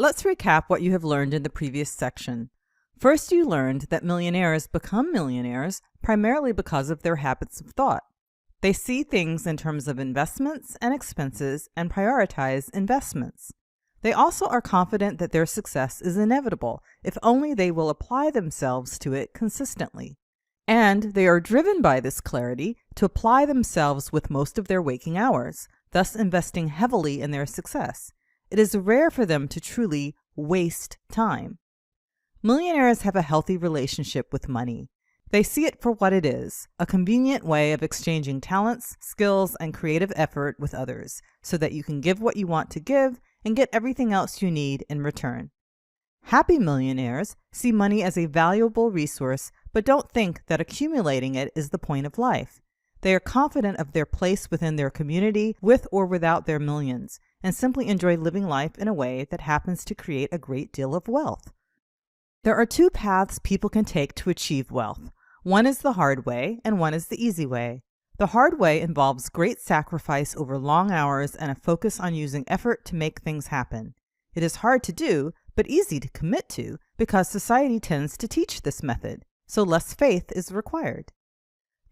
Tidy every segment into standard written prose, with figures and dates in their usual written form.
Let's recap what you have learned in the previous section. First, you learned that millionaires become millionaires primarily because of their habits of thought. They see things in terms of investments and expenses and prioritize investments. They also are confident that their success is inevitable if only they will apply themselves to it consistently. And they are driven by this clarity to apply themselves with most of their waking hours, thus investing heavily in their success. It is rare for them to truly waste time. Millionaires have a healthy relationship with money. They see it for what it is, a convenient way of exchanging talents, skills, and creative effort with others, so that you can give what you want to give and get everything else you need in return. Happy millionaires see money as a valuable resource, but don't think that accumulating it is the point of life. They are confident of their place within their community, with or without their millions, and simply enjoy living life in a way that happens to create a great deal of wealth. There are two paths people can take to achieve wealth. One is the hard way, and one is the easy way. The hard way involves great sacrifice over long hours and a focus on using effort to make things happen. It is hard to do, but easy to commit to, because society tends to teach this method, so less faith is required.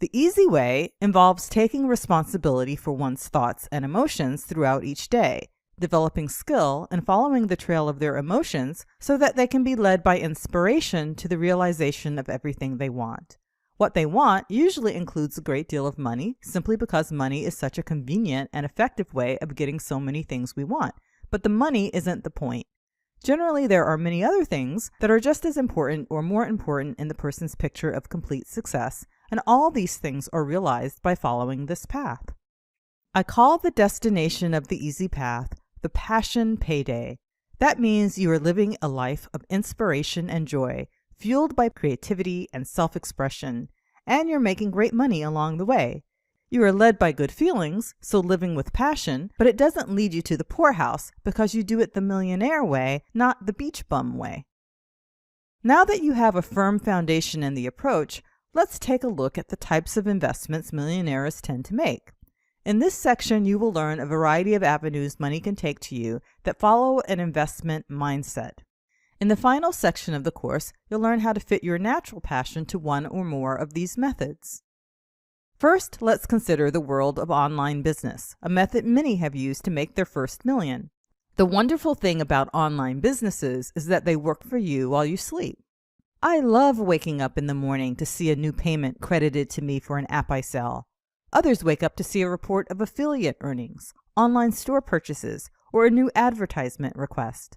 The easy way involves taking responsibility for one's thoughts and emotions throughout each day, developing skill and following the trail of their emotions so that they can be led by inspiration to the realization of everything they want. What they want usually includes a great deal of money, simply because money is such a convenient and effective way of getting so many things we want. But the money isn't the point. Generally, there are many other things that are just as important or more important in the person's picture of complete success, and all these things are realized by following this path. I call the destination of the easy path the passion payday. That means you are living a life of inspiration and joy, fueled by creativity and self-expression, and you're making great money along the way. You are led by good feelings, so living with passion, but it doesn't lead you to the poorhouse because you do it the millionaire way, not the beach bum way. Now that you have a firm foundation in the approach, let's take a look at the types of investments millionaires tend to make. In this section, you will learn a variety of avenues money can take to you that follow an investment mindset. In the final section of the course, you'll learn how to fit your natural passion to one or more of these methods. First, let's consider the world of online business, a method many have used to make their first million. The wonderful thing about online businesses is that they work for you while you sleep. I love waking up in the morning to see a new payment credited to me for an app I sell. Others wake up to see a report of affiliate earnings, online store purchases, or a new advertisement request.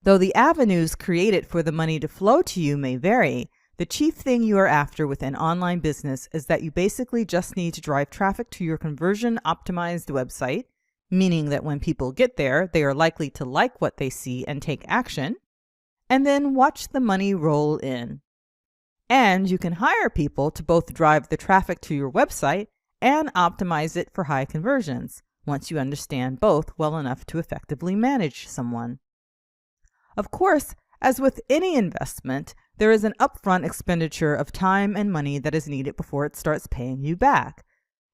Though the avenues created for the money to flow to you may vary, the chief thing you are after with an online business is that you basically just need to drive traffic to your conversion-optimized website, meaning that when people get there, they are likely to like what they see and take action, and then watch the money roll in. And you can hire people to both drive the traffic to your website and optimize it for high conversions, once you understand both well enough to effectively manage someone. Of course, as with any investment, there is an upfront expenditure of time and money that is needed before it starts paying you back.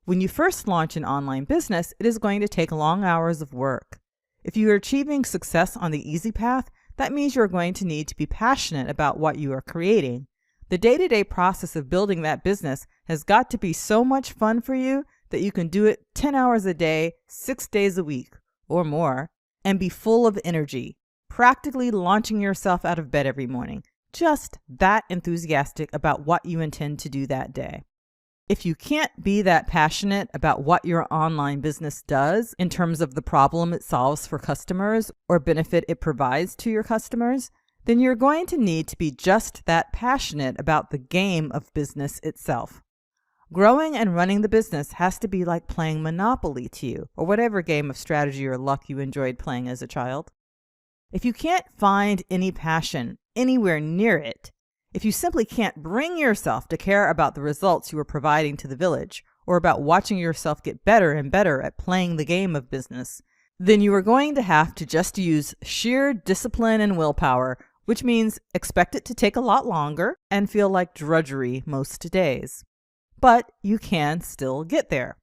When you first launch an online business, it is going to take long hours of work. If you are achieving success on the easy path, that means you're going to need to be passionate about what you are creating. The day-to-day process of building that business has got to be so much fun for you that you can do it 10 hours a day, 6 days a week, or more, and be full of energy, practically launching yourself out of bed every morning, just that enthusiastic about what you intend to do that day. If you can't be that passionate about what your online business does in terms of the problem it solves for customers or benefit it provides to your customers, then you're going to need to be just that passionate about the game of business itself. Growing and running the business has to be like playing Monopoly to you, or whatever game of strategy or luck you enjoyed playing as a child. If you can't find any passion anywhere near it, if you simply can't bring yourself to care about the results you are providing to the village, or about watching yourself get better and better at playing the game of business, then you are going to have to just use sheer discipline and willpower, which means expect it to take a lot longer and feel like drudgery most days. But you can still get there.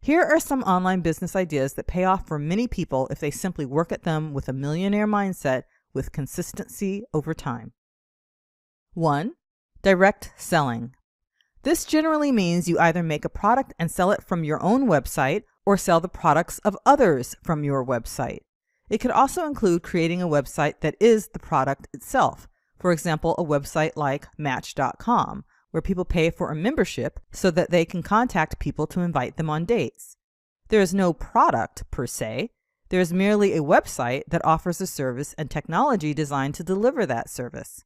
Here are some online business ideas that pay off for many people if they simply work at them with a millionaire mindset with consistency over time. 1. Direct selling. This generally means you either make a product and sell it from your own website or sell the products of others from your website. It could also include creating a website that is the product itself. For example, a website like Match.com, where people pay for a membership so that they can contact people to invite them on dates. There is no product per se. There is merely a website that offers a service and technology designed to deliver that service.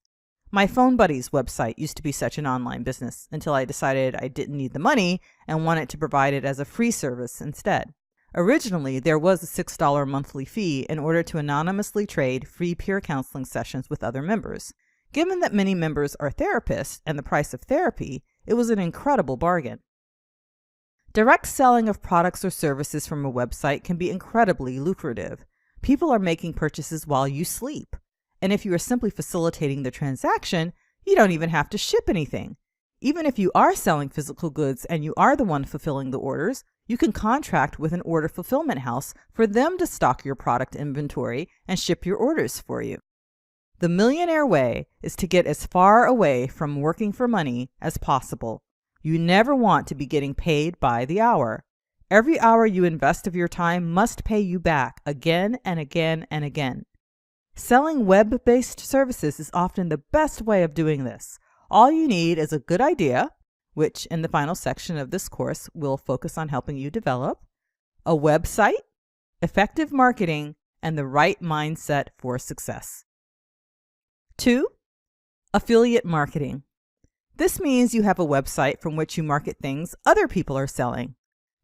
My Phone Buddies website used to be such an online business until I decided I didn't need the money and wanted to provide it as a free service instead. Originally, there was a $6 monthly fee in order to anonymously trade free peer counseling sessions with other members. Given that many members are therapists and the price of therapy, it was an incredible bargain. Direct selling of products or services from a website can be incredibly lucrative. People are making purchases while you sleep. And if you are simply facilitating the transaction, you don't even have to ship anything. Even if you are selling physical goods and you are the one fulfilling the orders, you can contract with an order fulfillment house for them to stock your product inventory and ship your orders for you. The Millionaire Way is to get as far away from working for money as possible. You never want to be getting paid by the hour. Every hour you invest of your time must pay you back again and again and again. Selling web-based services is often the best way of doing this. All you need is a good idea, which in the final section of this course will focus on helping you develop, a website, effective marketing, and the right mindset for success. 2. Affiliate marketing. This means you have a website from which you market things other people are selling.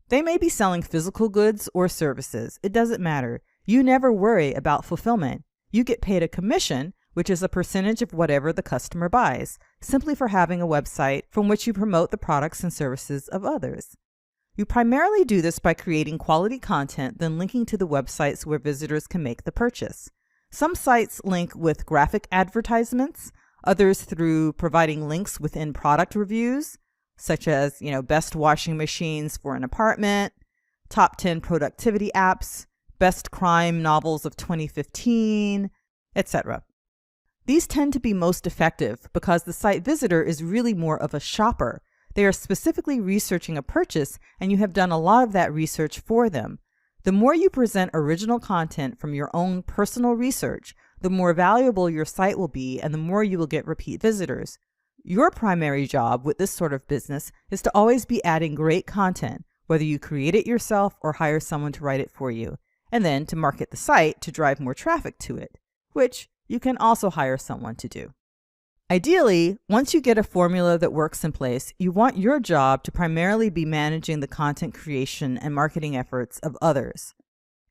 They may be selling physical goods or services. It doesn't matter. You never worry about fulfillment. You get paid a commission, which is a percentage of whatever the customer buys, simply for having a website from which you promote the products and services of others. You primarily do this by creating quality content, then linking to the websites where visitors can make the purchase. Some sites link with graphic advertisements, others through providing links within product reviews, such as, best washing machines for an apartment, top 10 productivity apps, best crime novels of 2015, etc. These tend to be most effective because the site visitor is really more of a shopper. They are specifically researching a purchase, and you have done a lot of that research for them. The more you present original content from your own personal research, the more valuable your site will be and the more you will get repeat visitors. Your primary job with this sort of business is to always be adding great content, whether you create it yourself or hire someone to write it for you, and then to market the site to drive more traffic to it, which you can also hire someone to do. Ideally, once you get a formula that works in place, you want your job to primarily be managing the content creation and marketing efforts of others.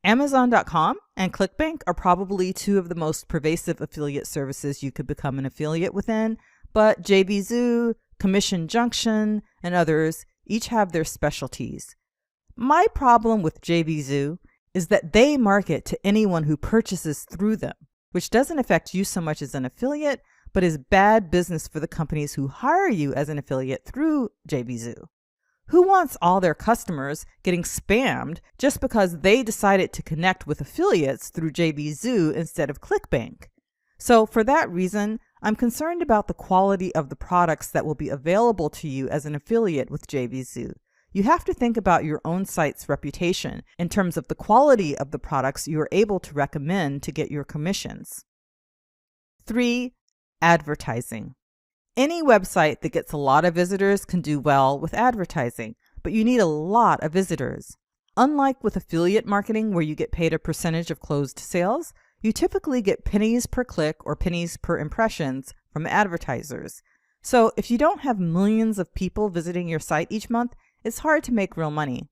Amazon.com and ClickBank are probably two of the most pervasive affiliate services you could become an affiliate within, but JVZoo, Commission Junction, and others each have their specialties. My problem with JVZoo is that they market to anyone who purchases through them, which doesn't affect you so much as an affiliate, but is bad business for the companies who hire you as an affiliate through JVZoo. Who wants all their customers getting spammed just because they decided to connect with affiliates through JVZoo instead of ClickBank? So for that reason, I'm concerned about the quality of the products that will be available to you as an affiliate with JVZoo. You have to think about your own site's reputation in terms of the quality of the products you are able to recommend to get your commissions. 3. Advertising. Any website that gets a lot of visitors can do well with advertising, but you need a lot of visitors. Unlike with affiliate marketing, where you get paid a percentage of closed sales, you typically get pennies per click or pennies per impressions from advertisers. So if you don't have millions of people visiting your site each month, it's hard to make real money.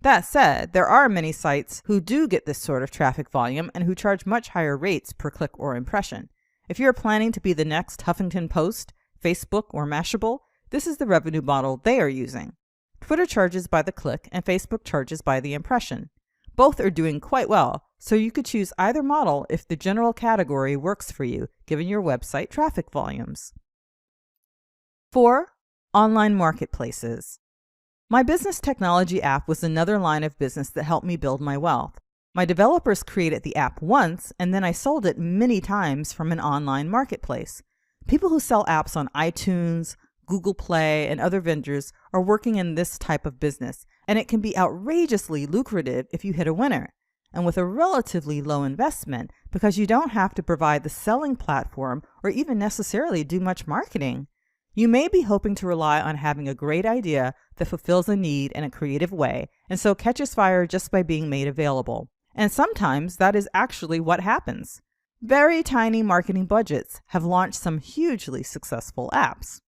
That said, there are many sites who do get this sort of traffic volume and who charge much higher rates per click or impression. If you're planning to be the next Huffington Post, Facebook, or Mashable, this is the revenue model they are using. Twitter charges by the click and Facebook charges by the impression. Both are doing quite well, so you could choose either model if the general category works for you, given your website traffic volumes. 4. Online marketplaces. My business technology app was another line of business that helped me build my wealth. My developers created the app once, and then I sold it many times from an online marketplace. People who sell apps on iTunes, Google Play, and other vendors are working in this type of business, and it can be outrageously lucrative if you hit a winner, and with a relatively low investment because you don't have to provide the selling platform or even necessarily do much marketing. You may be hoping to rely on having a great idea that fulfills a need in a creative way, and so catches fire just by being made available. And sometimes that is actually what happens. Very tiny marketing budgets have launched some hugely successful apps.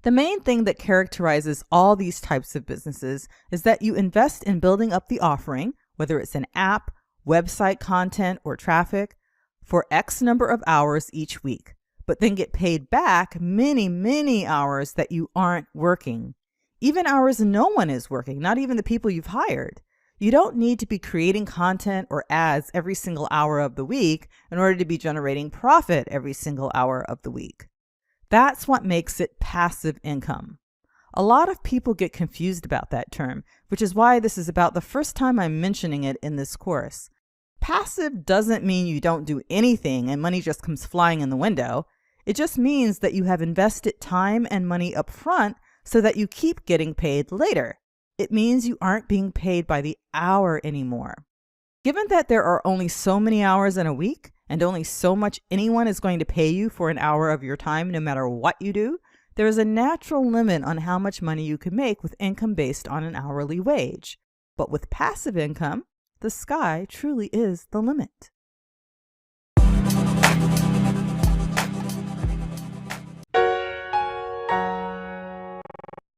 The main thing that characterizes all these types of businesses is that you invest in building up the offering, whether it's an app, website content, or traffic, for X number of hours each week, but then get paid back many hours that you aren't working. Even hours no one is working, not even the people you've hired. You don't need to be creating content or ads every single hour of the week in order to be generating profit every single hour of the week. That's what makes it passive income. A lot of people get confused about that term, which is why this is about the first time I'm mentioning it in this course. Passive doesn't mean you don't do anything and money just comes flying in the window. It just means that you have invested time and money up front so that you keep getting paid later. It means you aren't being paid by the hour anymore. Given that there are only so many hours in a week and only so much anyone is going to pay you for an hour of your time no matter what you do, there is a natural limit on how much money you can make with income based on an hourly wage. But with passive income, the sky truly is the limit.